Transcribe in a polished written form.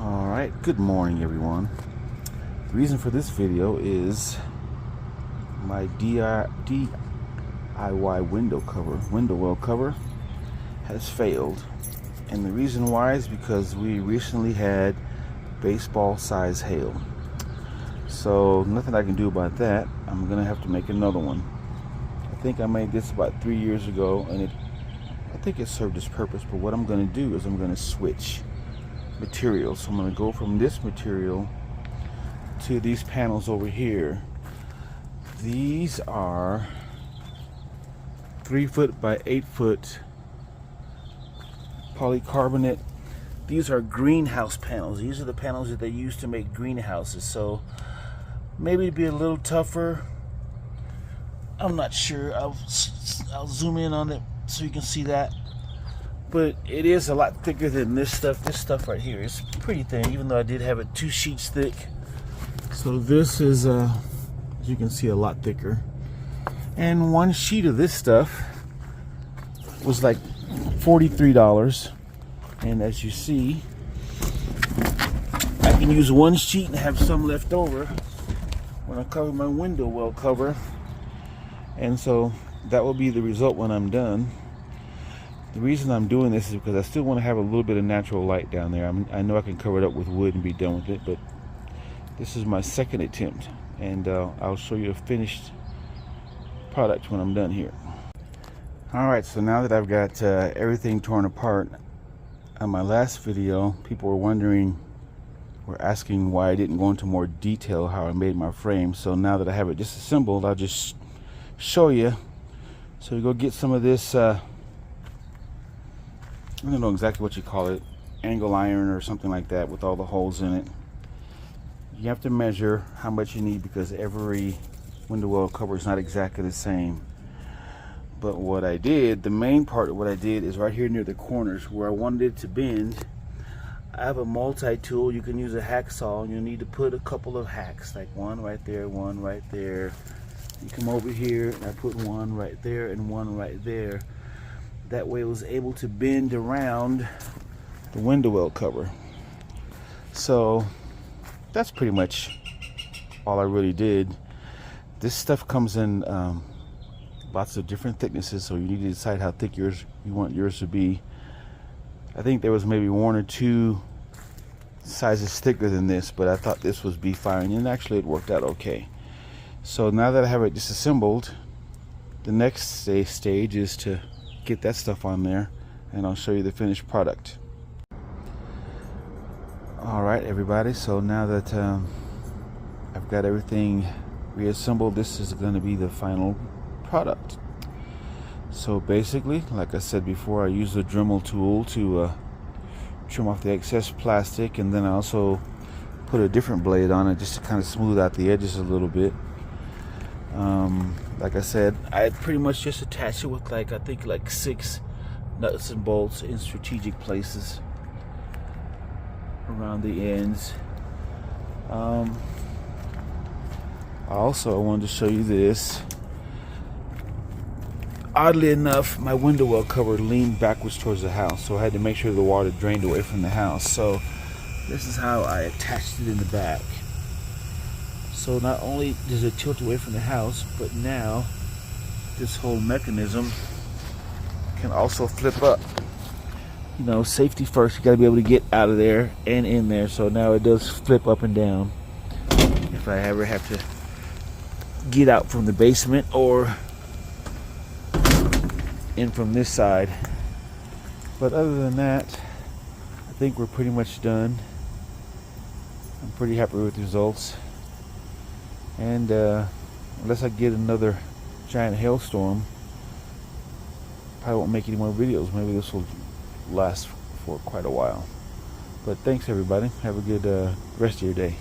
Alright, good morning everyone. The reason for this video is my DIY window well cover has failed. And the reason why is because we recently had baseball size hail. So nothing I can do about that. I'm gonna have to make another one. I think I made this about 3 years ago and I think it served its purpose, but what I'm gonna do is I'm gonna switch materials. So I'm going to go from this material to these panels over here. These are 3 foot by 8 foot polycarbonate. These are greenhouse panels. These are the panels that they use to make greenhouses. So maybe it'd be a little tougher. I'm not sure. I'll zoom in on it so you can see that. But it is a lot thicker than this stuff. This stuff right here is pretty thin, even though I did have it 2 sheets thick. So this is, as you can see, a lot thicker. And 1 sheet of this stuff was like $43. And as you see, I can use 1 sheet and have some left over when I cover my window well cover. And so that will be the result when I'm done. The reason I'm doing this is because I still want to have a little bit of natural light down there. I know I can cover it up with wood and be done with it, but this is my second attempt, and I'll show you a finished product when I'm done here. Alright, so now that I've got everything torn apart, on my last video, people were asking why I didn't go into more detail how I made my frame. So now that I have it disassembled, I'll just show you. So you go get some of this I don't know exactly what you call it, angle iron or something like that with all the holes in it. You have to measure how much you need because every window well cover is not exactly the same. But what I did, the main part of what I did is right here near the corners where I wanted it to bend. I have a multi-tool. You can use a hacksaw. You'll need to put a couple of hacks, like one right there, one right there. You come over here and I put one right there and one right there. That way it was able to bend around the window well cover. So that's pretty much all I really did. This stuff comes in lots of different thicknesses, so you need to decide how thick you want yours to be. I think there was maybe 1 or 2 sizes thicker than this, but I thought this would be fine, and actually it worked out okay. So now that I have it disassembled, the next stage is to get that stuff on there, and I'll show you the finished product. Alright everybody, so now that I've got everything reassembled, this is going to be the final product. So basically, like I said before, I use the Dremel tool to trim off the excess plastic, and then I also put a different blade on it just to kind of smooth out the edges a little bit. Like I said, I pretty much just attached it with I think 6 nuts and bolts in strategic places around the ends. Also, I wanted to show you this. Oddly enough, my window well cover leaned backwards towards the house, so I had to make sure the water drained away from the house. So this is how I attached it in the back. So not only does it tilt away from the house, but now this whole mechanism can also flip up. You know, safety first, you gotta be able to get out of there and in there. So now it does flip up and down if I ever have to get out from the basement or in from this side. But other than that, I think we're pretty much done. I'm pretty happy with the results. And unless I get another giant hailstorm, probably won't make any more videos. Maybe this will last for quite a while. But thanks everybody. Have a good rest of your day.